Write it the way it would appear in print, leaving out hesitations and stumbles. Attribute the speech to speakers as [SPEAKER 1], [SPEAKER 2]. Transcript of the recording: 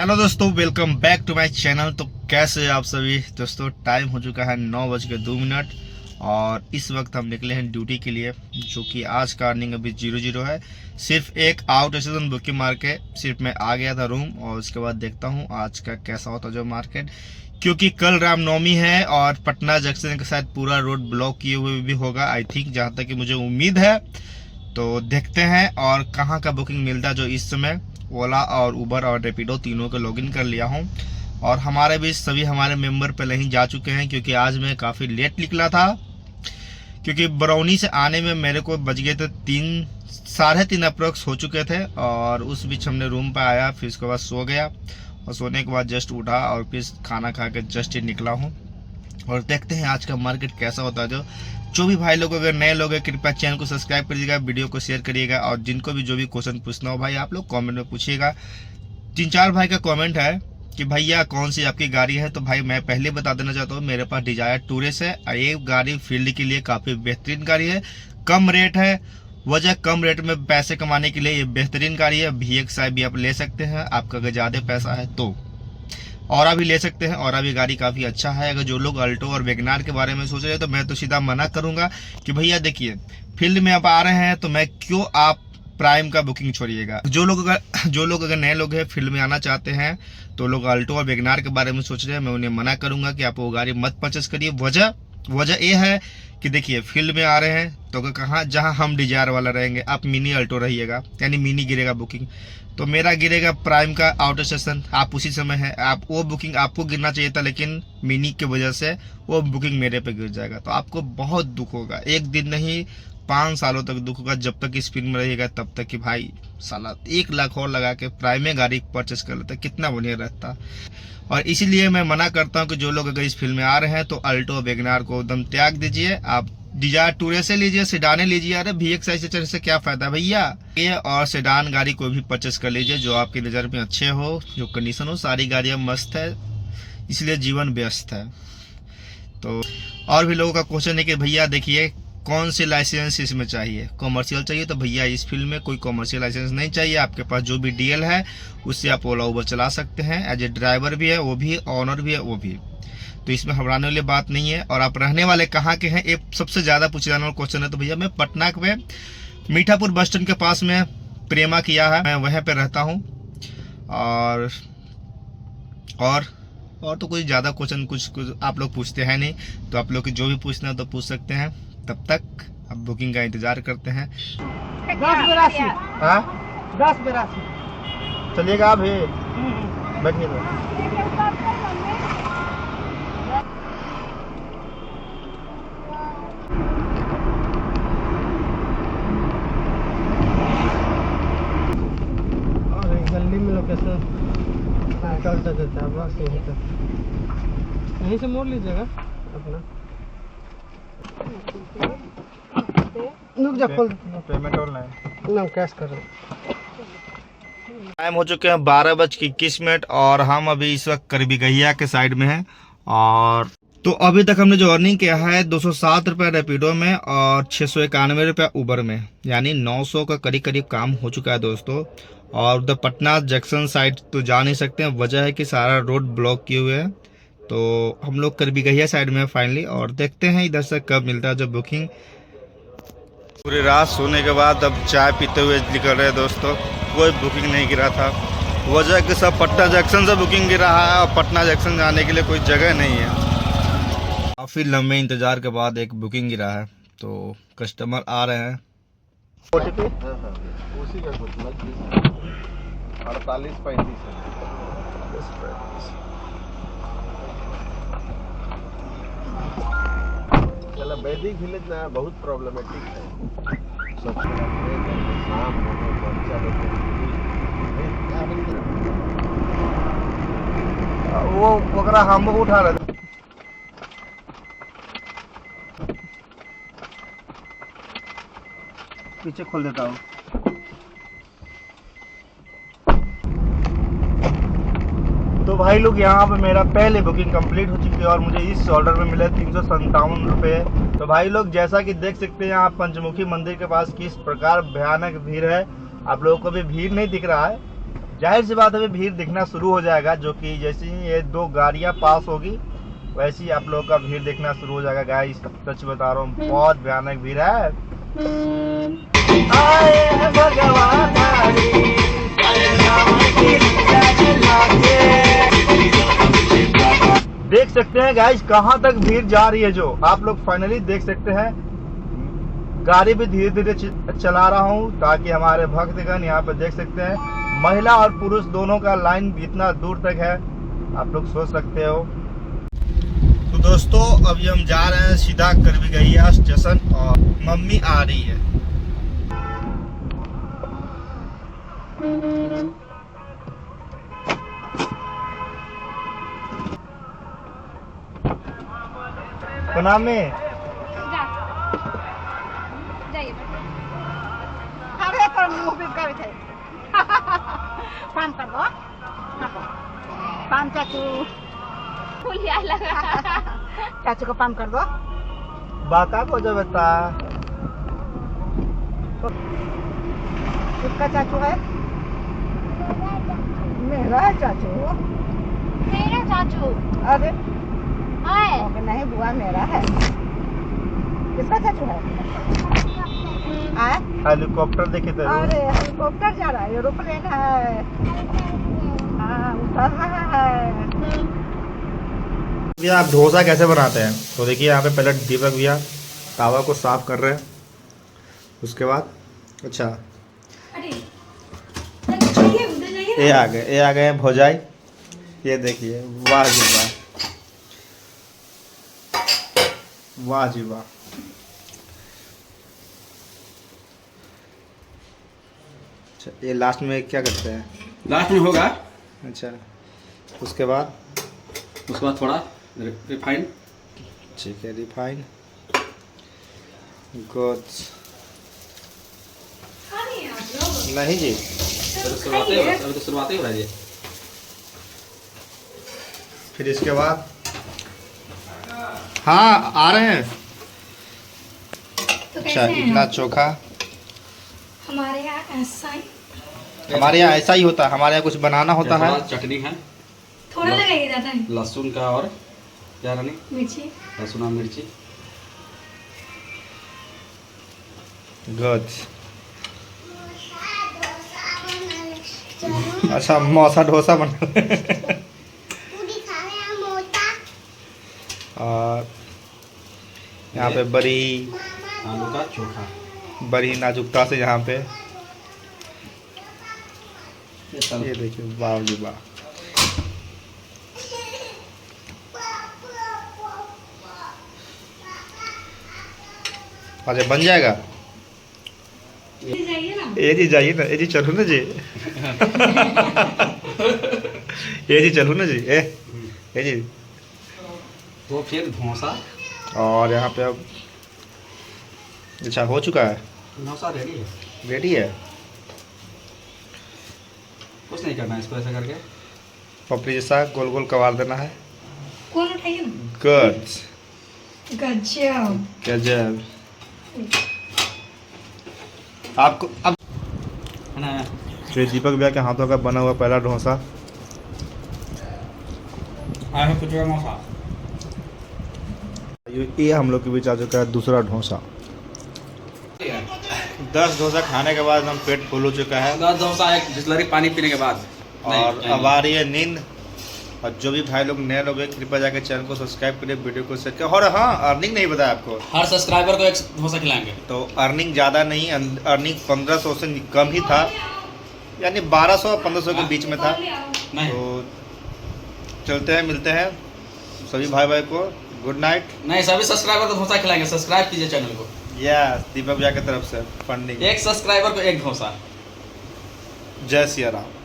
[SPEAKER 1] Hello दोस्तों, welcome back to my channel. तो कैसे आप सभी दोस्तों? टाइम हो चुका है 9:02 और इस वक्त हम निकले हैं ड्यूटी के लिए, जो कि आज का अर्निंग अभी 00 है। सिर्फ एक आउट स्टेशन बुकिंग मार के सिर्फ मैं आ गया था रूम, और उसके बाद देखता हूँ आज का कैसा होता जो मार्केट, क्योंकि कल रामनवमी है और पटना जंक्शन के साथ पूरा रोड ब्लॉक किए हुए भी होगा आई थिंक, जहाँ तक कि मुझे उम्मीद है। तो देखते हैं और कहाँ का बुकिंग मिलता है। जो इस समय ओला और उबर और रेपिडो तीनों को लॉगिन कर लिया हूँ, और हमारे भी सभी हमारे मेंबर पहले ही जा चुके हैं, क्योंकि आज मैं काफ़ी लेट निकला था। क्योंकि बरौनी से आने में मेरे को बज गए थे 3-3:30 अप्रोक्स हो चुके थे, और उस बीच हमने रूम पर आया, फिर उसके बाद सो गया, और सोने के बाद जस्ट उठा और फिर खाना खा के जस्ट ही निकला हूँ। और देखते हैं आज का मार्केट कैसा होता है। जो भी भाई लोग अगर नए लोग हैं, कृपया चैनल को सब्सक्राइब करिएगा, वीडियो को शेयर करिएगा, और जिनको भी जो भी क्वेश्चन पूछना हो भाई आप लोग कमेंट में पूछिएगा। 3-4 भाई का कमेंट है कि भैया कौन सी आपकी गाड़ी है, तो भाई मैं पहले बता देना चाहता हूँ, मेरे पास डिजायर टूरेस है। ये गाड़ी फील्ड के लिए काफ़ी बेहतरीन गाड़ी है, कम रेट है। वजह कम रेट में पैसे कमाने के लिए ये बेहतरीन गाड़ी है। VXI भी आप ले सकते हैं, आपका अगर ज़्यादा पैसा है तो। औरा भी ले सकते हैं, औरा भी गाड़ी काफ़ी अच्छा है। अगर जो लोग अल्टो और वैगनार के बारे में सोच रहे हैं तो मैं तो सीधा मना करूंगा कि भैया देखिए, फील्ड में आप आ रहे हैं तो मैं क्यों आप प्राइम का बुकिंग छोड़िएगा। जो लोग अगर नए लोग हैं फील्ड में आना चाहते हैं, तो लोग अल्टो और वैगनार के बारे में सोच रहे हैं, मैं उन्हें मना करूंगा कि आप वो गाड़ी मत परचेस करिए। वजह ये है कि देखिए, फील्ड में आ रहे हैं तो कहाँ, जहाँ हम डिजायर वाला रहेंगे, आप मिनी अल्टो रहिएगा, यानी मिनी गिरेगा बुकिंग, तो मेरा गिरेगा प्राइम का आउट स्टेशन। आप उसी समय है, आप वो बुकिंग आपको गिरना चाहिए था, लेकिन मिनी की वजह से वो बुकिंग मेरे पे गिर जाएगा, तो आपको बहुत दुख होगा। एक दिन नहीं, 5 सालों तक दुख होगा, जब तक स्पीड में रहिएगा तब तक कि भाई साला 1 लाख और लगा के प्राइम में गाड़ी परचेस कर लेता, कितना बढ़िया रहता। और इसीलिए मैं मना करता हूँ कि जो लोग अगर इस फील्ड में आ रहे हैं तो अल्टो वैगनार को एकदम त्याग दीजिए। आप डिजायर टूरे से लीजिए, सेडाने लीजिए। अरे VXI से चलने से क्या फायदा भैया। ये और सेडान गाड़ी कोई भी परचेस कर लीजिए जो आपकी नज़र में अच्छे हो, जो कंडीशन हो। सारी गाड़ियाँ मस्त है, इसलिए जीवन व्यस्त है। तो और भी लोगों का क्वेश्चन है कि भैया देखिए कौन से लाइसेंस इसमें चाहिए, कॉमर्शियल चाहिए, तो भैया इस फील्ड में कोई कॉमर्शियल लाइसेंस नहीं चाहिए। आपके पास जो भी DL है उससे आप ओला उबर चला सकते हैं। एज ए ड्राइवर भी है वो भी, ऑनर भी है वो भी, तो इसमें घबराने वाली बात नहीं है। और आप रहने वाले कहाँ के हैं, ये सबसे ज़्यादा पूछे जाने वाला क्वेश्चन है। तो भैया मैं पटना में मीठापुर बस स्टैंड के पास में प्रेमा किया है, मैं वहीं पर रहता हूँ। और तो कोई ज़्यादा क्वेश्चन कुछ आप लोग पूछते हैं नहीं, तो आप लोग की जो भी पूछना है तो पूछ सकते हैं। तब तक अब बुकिंग का इंतजार करते हैं।
[SPEAKER 2] 1082।
[SPEAKER 1] हाँ
[SPEAKER 2] 1082।
[SPEAKER 1] चलिएगा, आप बैठिएगा।
[SPEAKER 2] गली में लोकेशन चलता चलता है, बस यहीं तक, यहीं से मोड़ लीजिएगा अपना। रुक जा, खोल
[SPEAKER 1] पेमेंट ऑनलाइन
[SPEAKER 2] ना, कैश कर रहे।
[SPEAKER 1] टाइम हो चुके हैं 12:21 और हम अभी इस वक्त करबीगहिया के साइड में हैं। और तो अभी तक हमने जो अर्निंग किया है 207 रुपये रेपिडो में और 691 रुपये उबर में, यानी 900 का करीब करीब काम हो चुका है दोस्तों। और उधर पटना जंक्शन साइड तो जा नहीं सकते हैं, वजह है कि सारा रोड ब्लॉक किए हुए हैं। तो हम लोग करबीगहिया साइड में फाइनली, और देखते हैं इधर से कब मिलता है जो बुकिंग। पूरी रात सोने के बाद अब चाय पीते हुए निकल रहे हैं दोस्तों। कोई बुकिंग नहीं गिरा था, वजह कि सब पटना जंक्शन से बुकिंग गिरा है, और पटना जंक्शन जाने के लिए कोई जगह नहीं है। काफ़ी लंबे इंतज़ार के बाद एक बुकिंग गिरा है, तो कस्टमर आ रहे हैं।
[SPEAKER 3] उसी का कुछ 48-35 चला। वैदिक विलेज ना बहुत प्रॉब्लमेटिक है, सबसे शाम होने बच्चा
[SPEAKER 1] वो ओकरा हम उठा रहे थे। पीछे खोल देता हूँ। तो भाई लोग यहाँ पे मेरा पहले बुकिंग कंप्लीट हो चुकी है, और मुझे इस ऑर्डर में मिले 357 रुपये। तो भाई लोग जैसा कि देख सकते हैं यहाँ पंचमुखी मंदिर के पास किस प्रकार भयानक भीड़ है। आप लोगों को भी भीड़ नहीं दिख रहा है, जाहिर सी बात है अभी भीड़ दिखना शुरू हो जाएगा, जो कि जैसे ही ये 2 गाड़ियां पास होगी वैसे ही आप लोगों का भीड़ दिखना शुरू हो जाएगा गाइस। सच बता रहा हूँ बहुत भयानक भीड़ है। आए भगवान देख सकते हैं गाइस कहाँ तक भीड़ जा रही है, जो आप लोग फाइनली देख सकते हैं। गाड़ी भी धीरे धीरे चला रहा हूँ ताकि हमारे भक्तगण यहाँ पे देख सकते हैं महिला और पुरुष दोनों का लाइन इतना दूर तक है, आप लोग सोच सकते हो। तो दोस्तों अभी हम जा रहे हैं सीधा करवी गैया स्टेशन और मम्मी आ रही है। प्रणाम में
[SPEAKER 4] पान कर दो पान चाचू चाचू को पान कर दो।
[SPEAKER 1] बाका को जो बता
[SPEAKER 4] किसका चाचू है? मेरा है चाचू।
[SPEAKER 5] मेरा चाचू
[SPEAKER 4] अरे
[SPEAKER 5] है।
[SPEAKER 4] नहीं बुआ मेरा है। किसका चाचू है?
[SPEAKER 1] हेलीकॉप्टर देखे थे।
[SPEAKER 4] अरे हेलीकॉप्टर जा रहा है, एरोप्लेन है। हाँ उतर रहा है।
[SPEAKER 1] भैया आप डोसा कैसे बनाते हैं? तो देखिए यहाँ पे पहले दीपक भैया तावा को साफ कर रहे हैं, उसके बाद अच्छा ये आ गए हैं भौजाई। ये देखिए वाह जी वाह, वाह जी वाह। अच्छा ये लास्ट में क्या करते हैं?
[SPEAKER 6] लास्ट में होगा।
[SPEAKER 1] अच्छा उसके बाद
[SPEAKER 6] थोड़ा रिफाइंड।
[SPEAKER 1] ठीक है रिफाइन गुड। नहीं जी
[SPEAKER 6] अभी तो शुरुआत ही हो रहा है जी।
[SPEAKER 1] फिर इसके बाद हाँ आ रहे हैं।
[SPEAKER 5] तो
[SPEAKER 1] अच्छा इतना चोखा
[SPEAKER 5] हमारे यहाँ ऐसा ही
[SPEAKER 1] हमारे यहाँ ऐसा ही होता है। हमारे यहाँ कुछ बनाना होता है।
[SPEAKER 6] थोड़ा चटनी है,
[SPEAKER 5] थोड़ा लगाइए जाता है
[SPEAKER 6] लहसुन का और क्या रानी,
[SPEAKER 5] मिर्ची।
[SPEAKER 6] लहसुन और मिर्ची।
[SPEAKER 1] गुड। अच्छा मौसा डोसा बना और यहाँ पे बड़ी
[SPEAKER 6] आलू का चोखा।
[SPEAKER 1] बड़ी नाजुकता से यहाँ पे
[SPEAKER 6] ये
[SPEAKER 1] ये देखिए वाह जी वाह। अच्छा बन जाएगा।
[SPEAKER 5] जाइए ना।
[SPEAKER 1] ये जी जाइए ना, ये जी चलो ना जी ये जी चलो ना जी ये जी।
[SPEAKER 6] तो फिर डोसा
[SPEAKER 1] और यहाँ पे अब अच्छा हो चुका है,
[SPEAKER 6] डोसा रेडी है।
[SPEAKER 1] रेडी है।
[SPEAKER 6] कुछ नहीं करना है, इसको ऐसा करके
[SPEAKER 1] पपड़ी जैसा गोल गोल कबार देना है।
[SPEAKER 5] कौन उठाइए ना।
[SPEAKER 1] गुड
[SPEAKER 5] गजब।
[SPEAKER 1] गजब। आपको अब
[SPEAKER 6] है ना।
[SPEAKER 1] श्री दीपक भैया के हाथों का बना हुआ पहला डोसा।
[SPEAKER 6] डोसा
[SPEAKER 1] ये हम लोग के बीच आ चुका है दूसरा डोसा। 10 डोसा खाने के बाद हम पेट फुल हो चुका है
[SPEAKER 6] 10 डोसा एक बिस्लरी पानी पीने के बाद।
[SPEAKER 1] और अब आ रही है नींद। और जो भी भाई लोग नए लोग हैं कृपया जाकर चैनल को सब्सक्राइब करिए, वीडियो को शेयर करें। और हाँ अर्निंग नहीं बताया आपको,
[SPEAKER 6] हर सब्सक्राइबर को एक डोसा खिलाएंगे।
[SPEAKER 1] तो अर्निंग ज़्यादा नहीं, अर्निंग 1500 से कम ही था, यानी 1200 1500 के बीच में था।
[SPEAKER 6] नहीं
[SPEAKER 1] तो चलते हैं, मिलते हैं सभी भाई भाई को। Good night.
[SPEAKER 6] नहीं, सभी सब्सक्राइबर को डोसा खिलाएंगे। सब्सक्राइब कीजिए चैनल को।
[SPEAKER 1] यस दीपक भैया की तरफ से फंडिंग।
[SPEAKER 6] एक सब्सक्राइबर को एक डोसा।
[SPEAKER 1] जय सिया राम।